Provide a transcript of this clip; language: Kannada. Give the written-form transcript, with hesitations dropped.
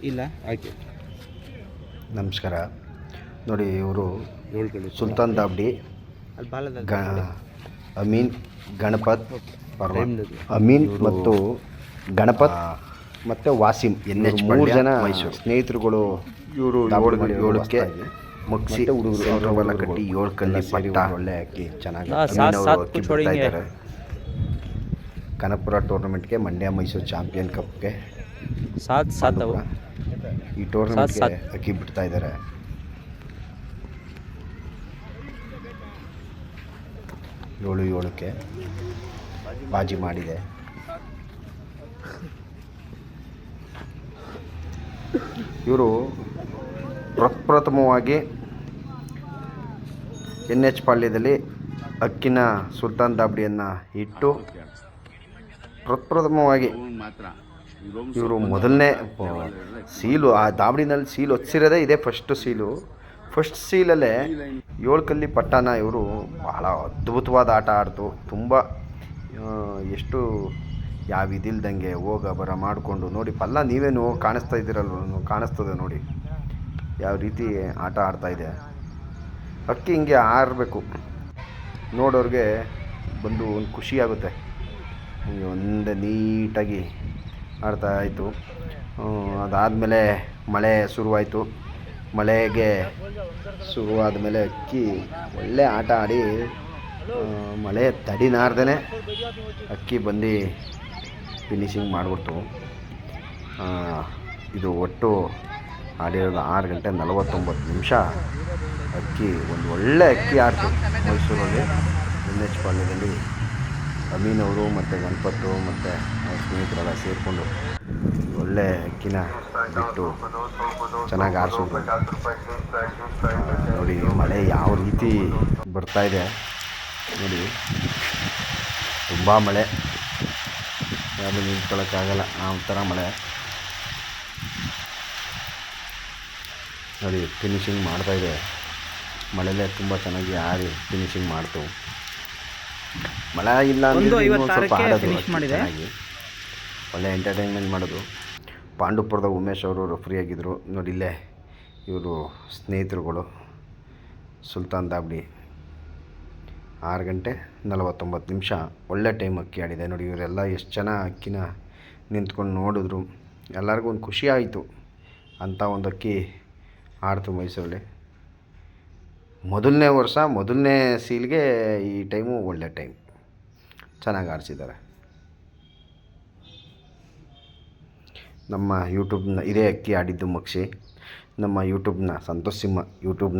ಇಲ್ಲ ಆಯ್ತು. ನಮಸ್ಕಾರ. ನೋಡಿ, ಇವರು ಸುಲ್ತಾನ್ ದಾಬ್ಡಿ, ಅಮೀನ್, ಗಣಪತ್, ಅಮೀನ್ ಮತ್ತು ಗಣಪತ್ ಮತ್ತು ವಾಸಿಂ NH 3 ಜನ ಸ್ನೇಹಿತರುಗಳು. ಇವರು 7ಕ್ಕೆ ಮುಗಿಸಿ ಹುಡುಗರು ಕಟ್ಟಿ 7 ಕಲ್ಲಿ ಪಟ್ಟ ಒಳ್ಳೆ ಅಕ್ಕಿ ಚೆನ್ನಾಗಿ ಅಕ್ಕಿ ಬಿಡ್ತಾ ಇದ್ದಾರೆ. ಕನಕಪುರ ಟೂರ್ನಮೆಂಟ್ಗೆ, ಮಂಡ್ಯ ಮೈಸೂರು ಚಾಂಪಿಯನ್ ಕಪ್ಗೆ ಈ ಟೂರ್ನಮೆಂಟ್ಗೆ ಅಕ್ಕಿ ಬಿಡ್ತಾ ಇದ್ದಾರೆ. ಏಳಕ್ಕೆ ಬಾಜಿ ಮಾಡಿದೆ. ಇವರು ಪ್ರಪ್ರಥಮವಾಗಿ NH ಪಾಳ್ಯದಲ್ಲಿ ಅಕ್ಕಿನ ಸುಲ್ತಾನ್ ದಾಬ್ಡಿಯನ್ನು ಇಟ್ಟು ಪ್ರಪ್ರಥಮವಾಗಿ ಇವರು ಮೊದಲನೇ ಸೀಲು, ಆ ದಾಬ್ಡಿನಲ್ಲಿ ಸೀಲು ಹೊಚ್ಚಿರೋದೇ ಇದೆ. ಫಸ್ಟ್ ಸೀಲಲ್ಲೇ 7 ಕಲ್ಲಿ ಪಟ್ಟನ ಇವರು ಬಹಳ ಅದ್ಭುತವಾದ ಆಟ ಆಡ್ತು. ತುಂಬ ಎಷ್ಟು ಯಾವ ಇದಿಲ್ದಂಗೆ ಹೋಗ ಬರ ಮಾಡಿಕೊಂಡು ನೋಡಿ, ಪಲ್ಲ ನೀವೇನು ಕಾಣಿಸ್ತಾ ಇದ್ದೀರಲ್ವ, ಕಾಣಿಸ್ತದೆ ನೋಡಿ ಯಾವ ರೀತಿ ಆಟ ಆಡ್ತಾಯಿದೆ. ಅಕ್ಕಿ ಹಿಂಗೆ ಆರಬೇಕು, ನೋಡೋರಿಗೆ ಬಂದು ಒಂದು ಖುಷಿಯಾಗುತ್ತೆ. ಒಂದೇ ನೀಟಾಗಿ ಆಡ್ತಾಯಿತ್ತು. ಅದಾದಮೇಲೆ ಮಳೆ ಶುರುವಾಯಿತು. ಮಳೆಗೆ ಶುರುವಾದ ಮೇಲೆ ಅಕ್ಕಿ ಒಳ್ಳೆ ಆಟ ಆಡಿ ಮಳೆ ತಡಿನಾರ್ದೇ ಅಕ್ಕಿ ಬಂದು ಫಿನಿಶಿಂಗ್ ಮಾಡಿಬಿಡ್ತು. ಇದು ಒಟ್ಟು ಆಡಿರೋದು 6 ಗಂಟೆ 49 ನಿಮಿಷ. ಅಕ್ಕಿ ಒಂದು ಒಳ್ಳೆ ಅಕ್ಕಿ ಆಡ್ತು ಮೈಸೂರಲ್ಲಿ. NH ಪಾಳ್ಯದಲ್ಲಿ ಅಮೀನ್ ಅವರು ಮತ್ತು ಗಣಪತ್ತು ಮತ್ತು ಅವ್ರ ಸ್ನೇಹಿತರೆಲ್ಲ ಸೇರಿಕೊಂಡು ಒಳ್ಳೆ ಅಕ್ಕಿನ ಬಿಟ್ಟು ಚೆನ್ನಾಗಿ ಆರಿಸಿದ್ರು. ನೋಡಿ ಮಳೆ ಯಾವ ರೀತಿ ಬರ್ತಾಯಿದೆ ನೋಡಿ, ತುಂಬ ಮಳೆ, ಯಾವುದು ನಿಂತ್ಕೊಳ್ಳೋಕ್ಕಾಗಲ್ಲ ಆ ಥರ ಮಳೆ. ನೋಡಿ ಫಿನಿಶಿಂಗ್ ಮಾಡ್ತಾಯಿದೆ. ಮಳೆಯಲ್ಲೇ ತುಂಬ ಚೆನ್ನಾಗಿ ಆಡಿ ಫಿನಿಶಿಂಗ್ ಮಾಡ್ತು. ಮಳೆ ಇಲ್ಲ ಅಂದರೆ ಸ್ವಲ್ಪ ಆಡೋದು ಚೆನ್ನಾಗಿ ಒಳ್ಳೆ ಎಂಟರ್ಟೈನ್ಮೆಂಟ್ ಮಾಡೋದು. ಪಾಂಡುಪುರದ ಉಮೇಶ್ ಅವರು ರೆಫ್ರಿ ಆಗಿದ್ದರು ನೋಡಿ. ಇಲ್ಲೇ ಇವರು ಸ್ನೇಹಿತರುಗಳು ಸುಲ್ತಾನ್ ದಾಬ್ಡಿ 6 ಗಂಟೆ 49 ನಿಮಿಷ ಒಳ್ಳೆ ಟೈಮ್ ಅಕ್ಕಿ ಆಡಿದೆ ನೋಡಿ. ಇವರೆಲ್ಲ ಎಷ್ಟು ಜನ ಅಕ್ಕಿನ ನಿಂತ್ಕೊಂಡು ನೋಡಿದ್ರು. ಎಲ್ಲರಿಗೂ ಒಂದು ಖುಷಿ ಆಯಿತು, ಅಂಥ ಒಂದು ಅಕ್ಕಿ ಆಡ್ತು ಮೈಸೂರಲ್ಲಿ. ಮೊದಲನೇ ವರ್ಷ ಮೊದಲನೇ ಸೀಲ್ಗೆ ಈ ಟೈಮು ಒಳ್ಳೆ ಟೈಮ್, ಚೆನ್ನಾಗಿ ಆಡಿಸಿದ್ದಾರೆ. ನಮ್ಮ ಯೂಟ್ಯೂಬ್ನ ಇದೇ ಅಕ್ಕಿ ಆಡಿದ್ದು ಮುಗಿಸಿ ನಮ್ಮ ಯೂಟ್ಯೂಬ್ನ ಸಂತೋಷ್ ಸಿಂಹ ಯೂಟ್ಯೂಬ್ನ